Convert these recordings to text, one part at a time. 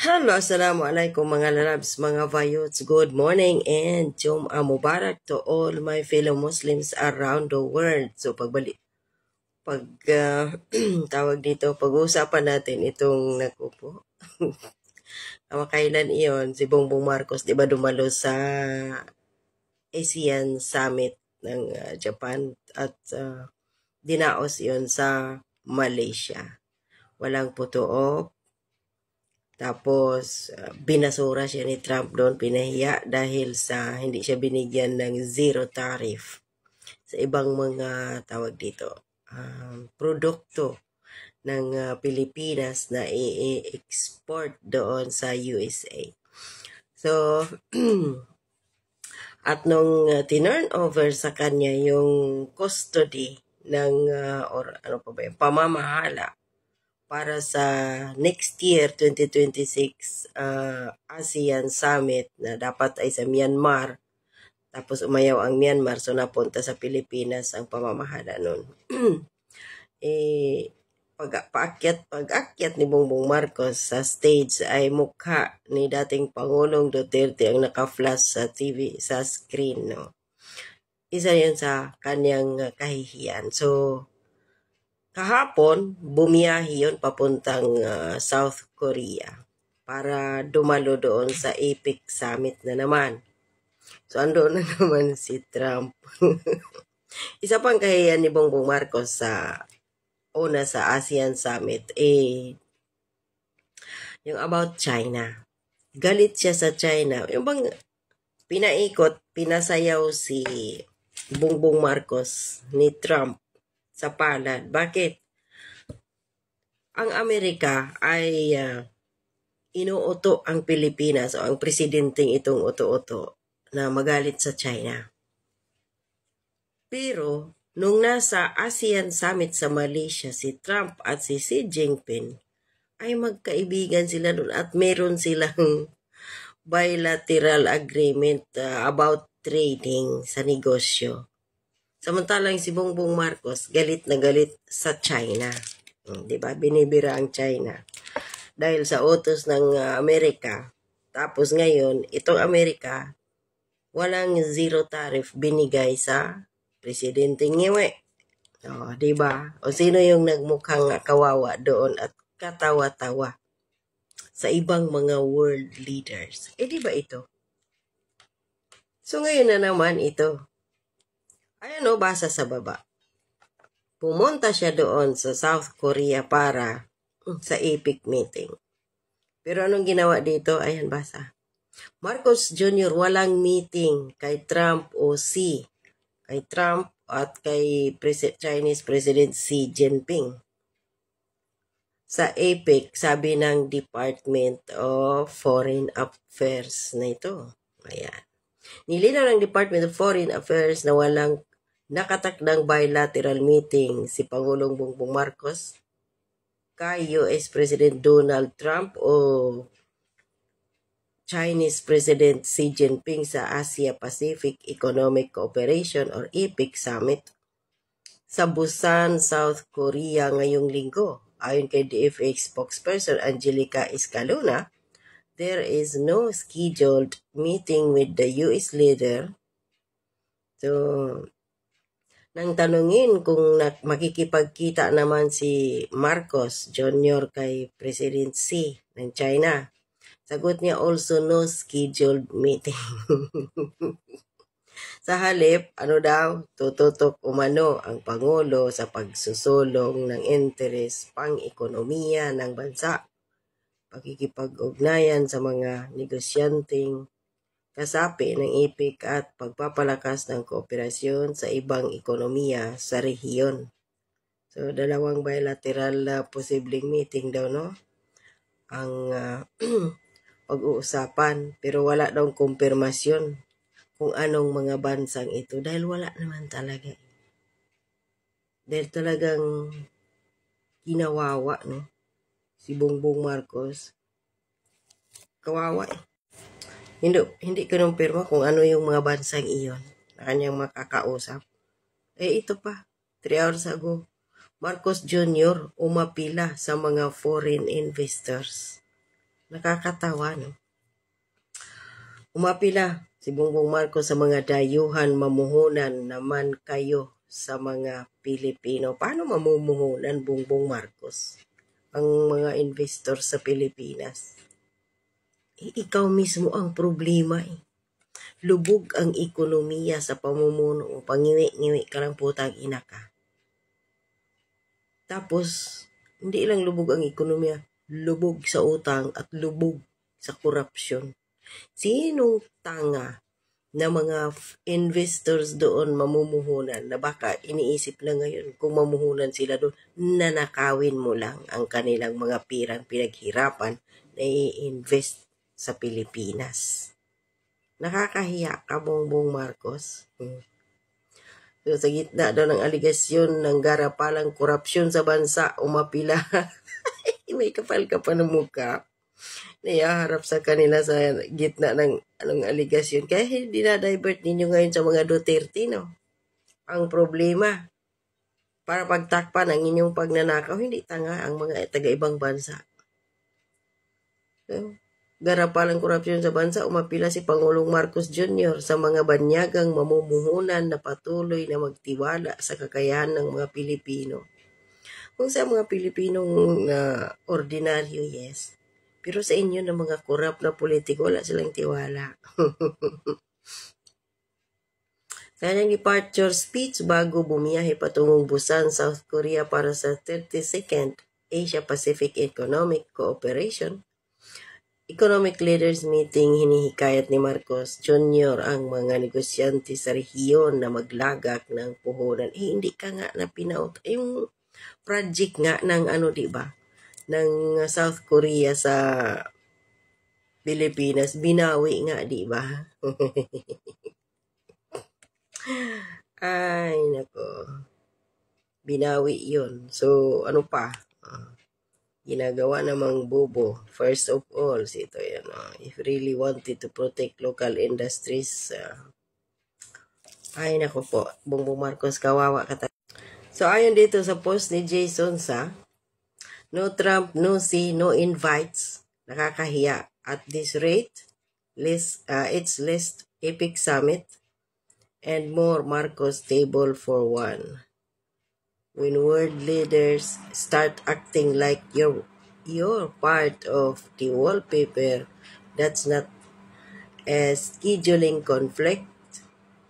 Hello, assalamualaikum mga lalabs, mga vayots. Good morning and Jum'ah Mubarak to all my fellow Muslims around the world. So tawag dito, pag-uusapan natin itong nakupo. Kamakailan iyon, si Bongbong Marcos, di ba dumalo sa ASEAN Summit ng Japan at dinaos iyon sa Malaysia. Walang putuop. Tapos, binasura siya ni Trump doon, pinahiya dahil sa hindi siya binigyan ng zero tariff sa ibang mga tawag dito, produkto ng Pilipinas na i-export doon sa USA. So, at nung tinurn over sa kanya yung custody ng, pamamahala para sa next year, 2026, ASEAN Summit na dapat ay sa Myanmar. Tapos umayaw ang Myanmar, so napunta sa Pilipinas ang pamamahala nun. Pag-akyat ni Bongbong Marcos sa stage ay mukha ni dating Pangulong Duterte ang naka-flash sa TV, sa screen. No? Isa yun sa kanyang kahihiyan. So, kahapon, bumiyahe yun papuntang South Korea para dumalo doon sa APEC Summit na naman. So, andoon na naman si Trump. Isa pang kahiyan ni Bongbong Marcos sa ASEAN Summit, yung about China. Galit siya sa China. Yung bang pinasayaw si Bongbong Marcos ni Trump sa palad. Bakit? Ang Amerika ay inuuto ang Pilipinas o ang presidenteng itong uto-uto na magalit sa China. Pero, nung nasa ASEAN Summit sa Malaysia si Trump at si Xi Jinping, ay magkaibigan sila doon at meron silang bilateral agreement about trading sa negosyo. Samantalang si Bongbong Marcos galit na galit sa China. 'Di ba? Binibira ang China dahil sa utos ng Amerika. Tapos ngayon, itong Amerika walang zero tariff binigay sa presidente Ngiwe. 'Di ba? O sino yung nagmukhang kawawa doon at katawa-tawa sa ibang mga world leaders? Di ba ito? So ngayon na naman ito. Ayan o, basa sa baba. Pumunta siya doon sa South Korea para sa APEC meeting. Pero anong ginawa dito? Ayan, basa. Marcos Jr. walang meeting kay Trump o Xi. Kay Trump at kay Chinese President Xi Jinping. Sa APEC, sabi ng Department of Foreign Affairs na ito. Ayan. Nilinaw ng Department of Foreign Affairs na walang nakatakdang bilateral meeting si Pangulong Bongbong Marcos kay US President Donald Trump o Chinese President Xi Jinping sa Asia-Pacific Economic Cooperation or APEC Summit sa Busan, South Korea ngayong linggo. Ayon kay DFA spokesperson Angelica Escalona, there is no scheduled meeting with the US leader. So, nang tanungin kung makikipagkita naman si Marcos Jr. kay President Xi ng China, sagot niya also no scheduled meeting. Sa halip, tututok umano ang Pangulo sa pagsusulong ng interes pang-ekonomiya ng bansa, pakikipag-ugnayan sa mga negosyanteng kasapi ng APEC at pagpapalakas ng kooperasyon sa ibang ekonomiya sa rehiyon. So, dalawang bilateral posibleng meeting daw, no? Ang pag-uusapan, pero wala daw kumpirmasyon kung anong mga bansang ito dahil wala naman talaga. Dahil talagang kinawawa, no? Si Bongbong Marcos. Kawawa eh. Hindi kinumpirma kung ano yung mga bansang iyon na kanyang makakausap. Ito pa, 3 hours ago, Marcos Jr. umapila sa mga foreign investors. Nakakatawa, no? Umapila si Bongbong Marcos sa mga dayuhan, mamuhunan naman kayo sa mga Pilipino. Paano mamumuhunan, Bongbong Marcos, ang mga investor sa Pilipinas? Ikaw mismo ang problema eh. Lubog ang ekonomiya sa pamumuno. Pangiwi-ngiwi ka lang, putang ina ka. Tapos, hindi lang lubog ang ekonomiya, lubog sa utang at lubog sa korupsyon. Sinong tanga na mga investors doon mamumuhunan na baka iniisip lang ngayon kung mamuhunan sila doon, nanakawin mo lang ang kanilang mga pirang pinaghirapan na i-invest sa Pilipinas. Nakakahiya ka, Bongbong Marcos. So, sa gitna daw ng aligasyon ng garapalang korupsyon sa bansa, umapila. May kapal ka pa ng mukha. Naiharap sa kanila sa gitna ng aligasyon. Kaya hindi na-divert ninyo ngayon sa mga Duterte, no? Ang problema, para pagtakpan ang inyong pagnanakaw, hindi tanga ang mga taga-ibang bansa. So, garapalang korupsyon sa bansa, umapila si Pangulong Marcos Jr. sa mga banyagang mamumuhunan na patuloy na magtiwala sa kakayahan ng mga Pilipino. Kung sa mga Pilipinong ordinaryo, yes. Pero sa inyo na mga korap na politiko, wala silang tiwala. Sa kanyang departure speech bago bumiyahe patungong Busan, South Korea para sa 32nd Asia-Pacific Economic Cooperation Economic Leaders Meeting, hinihikayat ni Marcos Jr. ang mga negosyante sa rehiyon na maglagak ng puhunan. Hindi ka nga na pinaut. Yung project nga ng diba? Ng South Korea sa Pilipinas, binawi nga, di ba? Ay, nako. Binawi yun. So, ano pa? Ginagawa namang bobo. First of all, ito yan. If really wanted to protect local industries, ay, nako po. Bongbong Marcos, kawawa ka. So, ayon dito sa post ni Jason sa no Trump, no see, no invites. Nakakahiya. At this rate, it's less epic summit and more Marcos table for one. When world leaders start acting like you're part of the wallpaper, that's not a scheduling conflict.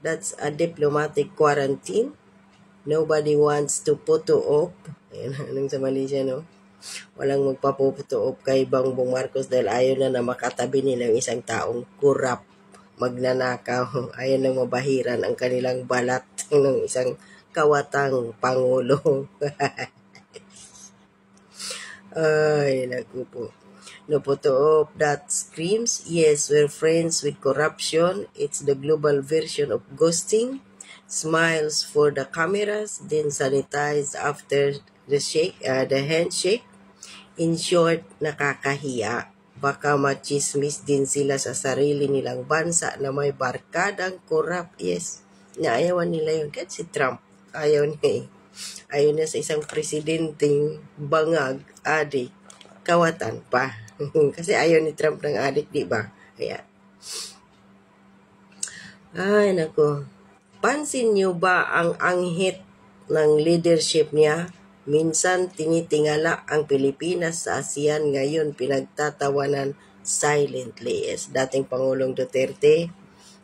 That's a diplomatic quarantine. Nobody wants to photo op. Ayan, anong sa Malaysia, no? Walang magpapuputo kay Bongbong Marcos dahil ayaw na makatabi nila yung isang taong kurap, magnanakaw. Ayaw na mabahiran ang kanilang balat ng isang kawatang pangulo. Ay, naku po. No photo op that screams, yes, we're friends with corruption. It's the global version of ghosting. Smiles for the cameras, then sanitize after the handshake. In short, nakakahiya. Baka machismis din sila sa sarili nilang bansa na may barkadang korap. Yes, naayawan nila yun. Kahit si Trump, ayaw niya eh. Ayaw niya sa isang presidenteng bangag, adik, kawatan pa. Kasi ayaw ni Trump ng adik, di ba? Kaya, ay nako. Pansin niyo ba ang anghit ng leadership niya? Minsan tinitingala ang Pilipinas sa ASEAN, ngayon pinagtatawanan silently. Yes, dating Pangulong Duterte,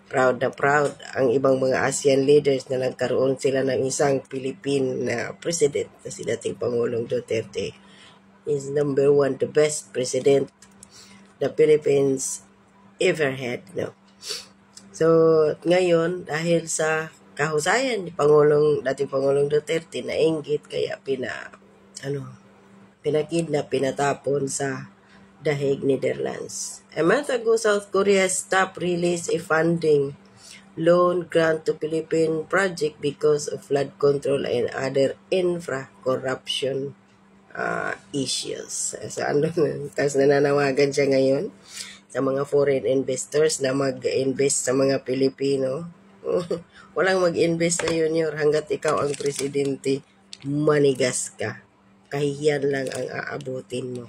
proud na proud ang ibang mga ASEAN leaders na nagkaroon sila ng isang Philippine na president na si dating Pangulong Duterte. Is number one, the best president the Philippines ever had. No? So, ngayon, dahil sa kahusayan ni dating Pangulong Duterte na inggit, kaya pinakidnap, pinatapon sa The Hague, Netherlands. A month ago, South Korea stopped release a funding loan grant to Philippine project because of flood control and other corruption issues. So, tapos nananawagan siya ngayon sa mga foreign investors na mag-invest sa mga Pilipino. Walang mag-invest na yun hanggat ikaw ang presidente, manigas ka. Kahihiyan lang ang aabutin mo.